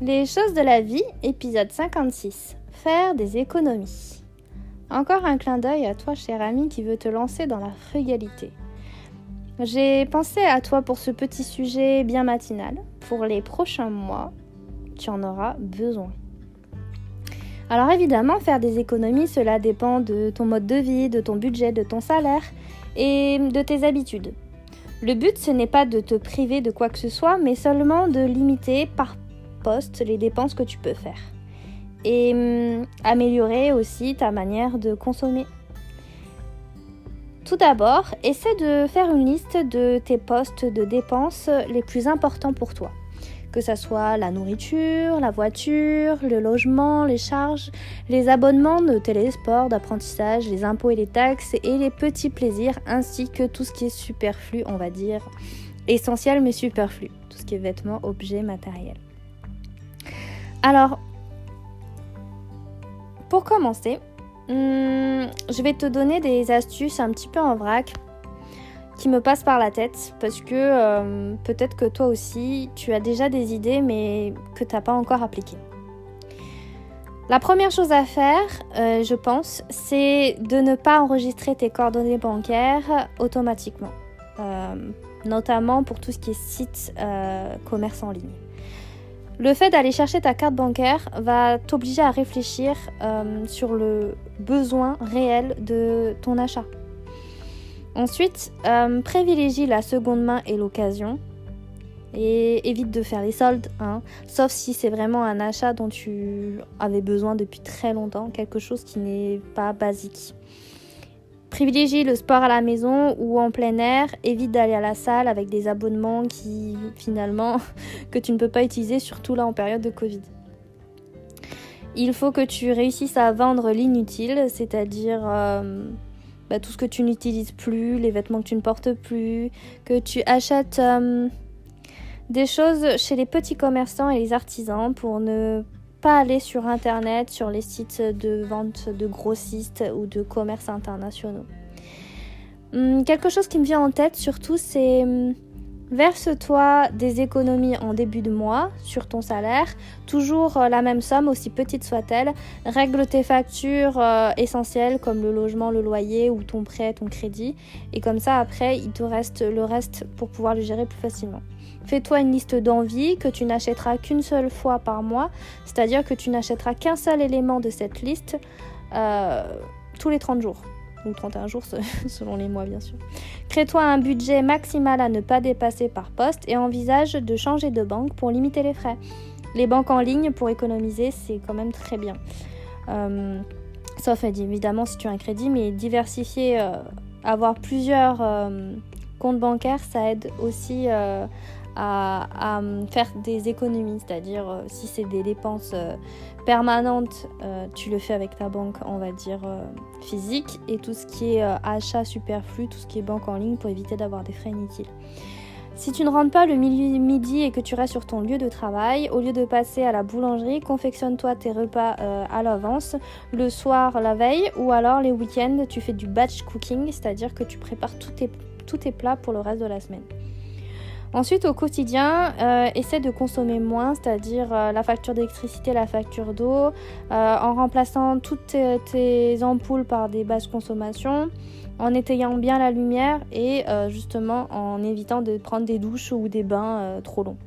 Les choses de la vie, épisode 56. Faire des économies. Encore un clin d'œil à toi, cher ami, qui veut te lancer dans la frugalité. J'ai pensé à toi pour ce petit sujet bien matinal. Pour les prochains mois, tu en auras besoin. Alors évidemment, faire des économies, cela dépend de ton mode de vie, de ton budget, de ton salaire et de tes habitudes. Le but, ce n'est pas de te priver de quoi que ce soit, mais seulement de limiter par poste les dépenses que tu peux faire. Et améliorer aussi ta manière de consommer. Tout d'abord, essaie de faire une liste de tes postes de dépenses les plus importants pour toi. Que ça soit la nourriture, la voiture, le logement, les charges, les abonnements de télésport, d'apprentissage, les impôts et les taxes et les petits plaisirs, ainsi que tout ce qui est superflu, on va dire, essentiel mais superflu. Tout ce qui est vêtements, objets, matériels. Alors, pour commencer, je vais te donner des astuces un petit peu en vrac qui me passent par la tête parce que peut-être que toi aussi, tu as déjà des idées mais que tu n'as pas encore appliquées. La première chose à faire, je pense, c'est de ne pas enregistrer tes coordonnées bancaires automatiquement, notamment pour tout ce qui est site commerce en ligne. Le fait d'aller chercher ta carte bancaire va t'obliger à réfléchir sur le besoin réel de ton achat. Ensuite, privilégie la seconde main et l'occasion et évite de faire les soldes, sauf si c'est vraiment un achat dont tu avais besoin depuis très longtemps, quelque chose qui n'est pas basique. Privilégie le sport à la maison ou en plein air, évite d'aller à la salle avec des abonnements qui finalement que tu ne peux pas utiliser, surtout là en période de Covid. Il faut que tu réussisses à vendre l'inutile, c'est-à-dire tout ce que tu n'utilises plus, les vêtements que tu ne portes plus, que tu achètes des choses chez les petits commerçants et les artisans pour ne pas aller sur internet, sur les sites de vente de grossistes ou de commerces internationaux. Quelque chose qui me vient en tête surtout, c'est verse-toi des économies en début de mois sur ton salaire, toujours la même somme, aussi petite soit-elle. Règle tes factures essentielles comme le logement, le loyer ou ton prêt, ton crédit. Et comme ça, après, il te reste le reste pour pouvoir le gérer plus facilement. Fais-toi une liste d'envies que tu n'achèteras qu'une seule fois par mois, c'est-à-dire que tu n'achèteras qu'un seul élément de cette liste tous les 30 jours. Ou 31 jours selon les mois bien sûr. Crée-toi un budget maximal à ne pas dépasser par poste et envisage de changer de banque pour limiter les frais. Les banques en ligne pour économiser, c'est quand même très bien. Sauf évidemment si tu as un crédit, mais diversifier, avoir plusieurs comptes bancaires, ça aide aussi à faire des économies, c'est-à-dire si c'est des dépenses permanentes, tu le fais avec ta banque, on va dire physique, et tout ce qui est achat superflu, tout ce qui est banque en ligne pour éviter d'avoir des frais inutiles. Si tu ne rentres pas le midi et que tu restes sur ton lieu de travail, au lieu de passer à la boulangerie, confectionne-toi tes repas à l'avance, le soir, la veille, ou alors les week-ends, tu fais du batch cooking, c'est-à-dire que tu prépares tous tes plats pour le reste de la semaine. Ensuite, au quotidien, essaie de consommer moins, c'est-à-dire la facture d'électricité, la facture d'eau, en remplaçant toutes tes ampoules par des basses consommations, en étayant bien la lumière et justement en évitant de prendre des douches ou des bains trop longs.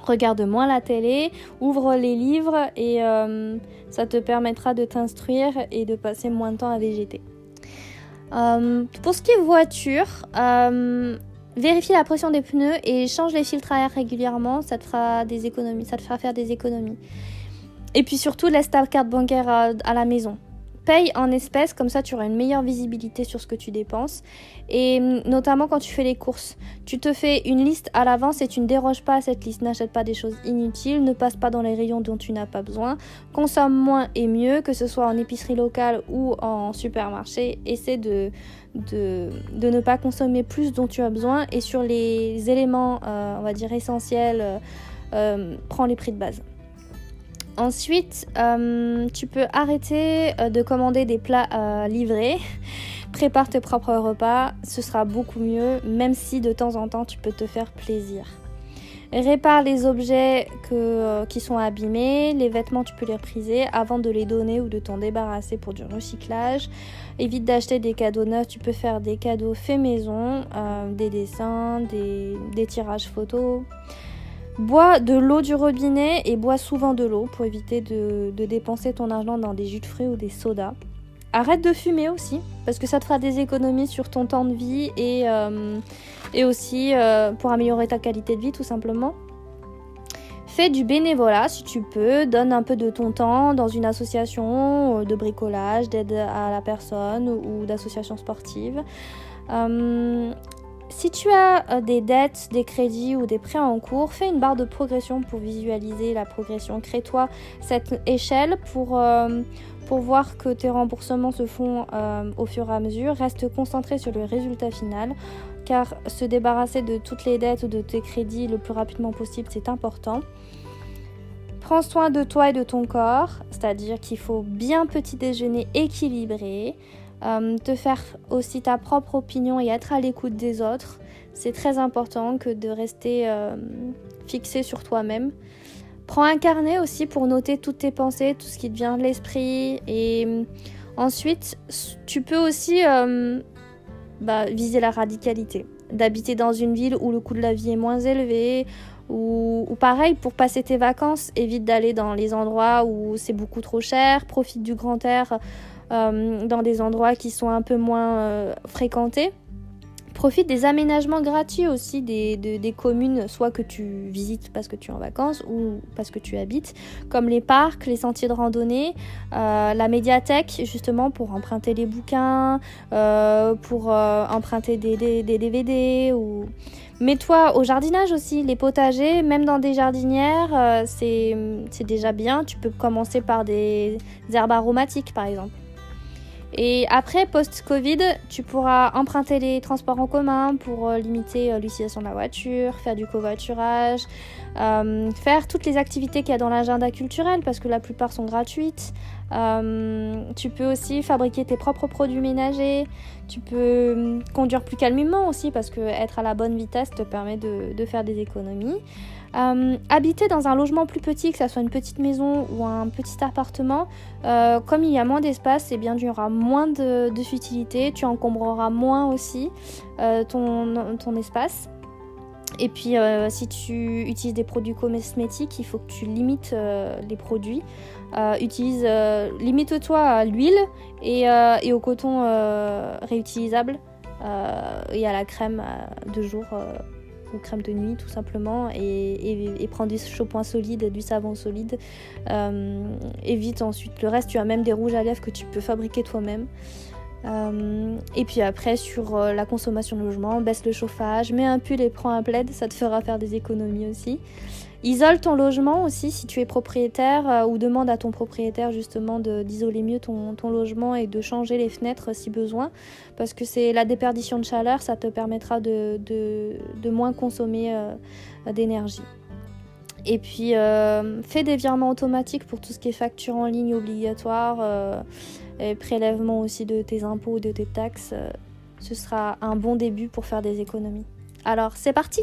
Regarde moins la télé, ouvre les livres et ça te permettra de t'instruire et de passer moins de temps à végéter. Pour ce qui est voiture, vérifie la pression des pneus et change les filtres à air régulièrement, ça te fera faire des économies. Et puis surtout, laisse ta carte bancaire à la maison. Paye en espèces, comme ça tu auras une meilleure visibilité sur ce que tu dépenses. Et notamment quand tu fais les courses, tu te fais une liste à l'avance et tu ne déroges pas à cette liste. N'achète pas des choses inutiles, ne passe pas dans les rayons dont tu n'as pas besoin. Consomme moins et mieux, que ce soit en épicerie locale ou en supermarché. Essaie de ne pas consommer plus dont tu as besoin. Et sur les éléments, on va dire essentiels, prends les prix de base. Ensuite, tu peux arrêter de commander des plats livrés. Prépare tes propres repas, ce sera beaucoup mieux, même si de temps en temps tu peux te faire plaisir. Répare les objets qui sont abîmés, les vêtements tu peux les repriser avant de les donner ou de t'en débarrasser pour du recyclage. Évite d'acheter des cadeaux neufs, tu peux faire des cadeaux faits maison, des dessins, des tirages photos. Bois de l'eau du robinet et bois souvent de l'eau pour éviter de dépenser ton argent dans des jus de fruits ou des sodas. Arrête de fumer aussi, parce que ça te fera des économies sur ton temps de vie et aussi pour améliorer ta qualité de vie tout simplement. Fais du bénévolat si tu peux, donne un peu de ton temps dans une association de bricolage, d'aide à la personne ou d'association sportive. Si tu as des dettes, des crédits ou des prêts en cours, fais une barre de progression pour visualiser la progression. Crée-toi cette échelle pour voir que tes remboursements se font au fur et à mesure. Reste concentré sur le résultat final, car se débarrasser de toutes les dettes ou de tes crédits le plus rapidement possible, c'est important. Prends soin de toi et de ton corps, c'est-à-dire qu'il faut bien petit déjeuner équilibré, te faire aussi ta propre opinion et être à l'écoute des autres. C'est très important que de rester fixé sur toi-même. Prends un carnet aussi pour noter toutes tes pensées, tout ce qui te vient de l'esprit. Et ensuite, tu peux aussi viser la radicalité. D'habiter dans une ville où le coût de la vie est moins élevé. Ou pareil, pour passer tes vacances, évite d'aller dans les endroits où c'est beaucoup trop cher. Profite du grand air dans des endroits qui sont un peu moins fréquentés. Profite des aménagements gratuits aussi des communes, soit que tu visites parce que tu es en vacances ou parce que tu habites, comme les parcs, les sentiers de randonnée, la médiathèque justement pour emprunter les bouquins, pour emprunter des DVD ou... Mets-toi au jardinage aussi, les potagers, même dans des jardinières, c'est déjà bien. Tu peux commencer par des herbes aromatiques par exemple. Et après, post-Covid, tu pourras emprunter les transports en commun pour limiter l'utilisation de la voiture, faire du covoiturage, faire toutes les activités qu'il y a dans l'agenda culturel parce que la plupart sont gratuites. Tu peux aussi fabriquer tes propres produits ménagers. Tu peux conduire plus calmement aussi parce que être à la bonne vitesse te permet de faire des économies. Habiter dans un logement plus petit, que ce soit une petite maison ou un petit appartement, comme il y a moins d'espace, eh bien, il y aura moins de futilité, tu encombreras moins aussi ton espace. Et puis si tu utilises des produits cosmétiques, il faut que tu limites les produits. Limite-toi à l'huile et au coton réutilisable et à la crème de jour ou crème de nuit tout simplement et prends du shampoing solide, du savon solide. Évite ensuite le reste, tu as même des rouges à lèvres que tu peux fabriquer toi-même. Et puis après sur la consommation de logement, baisse le chauffage, mets un pull et prends un plaid, ça te fera faire des économies aussi. Isole ton logement aussi si tu es propriétaire ou demande à ton propriétaire justement d'isoler mieux ton logement et de changer les fenêtres si besoin parce que c'est la déperdition de chaleur, ça te permettra de moins consommer d'énergie. Et puis fais des virements automatiques pour tout ce qui est facture en ligne obligatoire, et prélèvement aussi de tes impôts ou de tes taxes. Ce sera un bon début pour faire des économies. Alors c'est parti!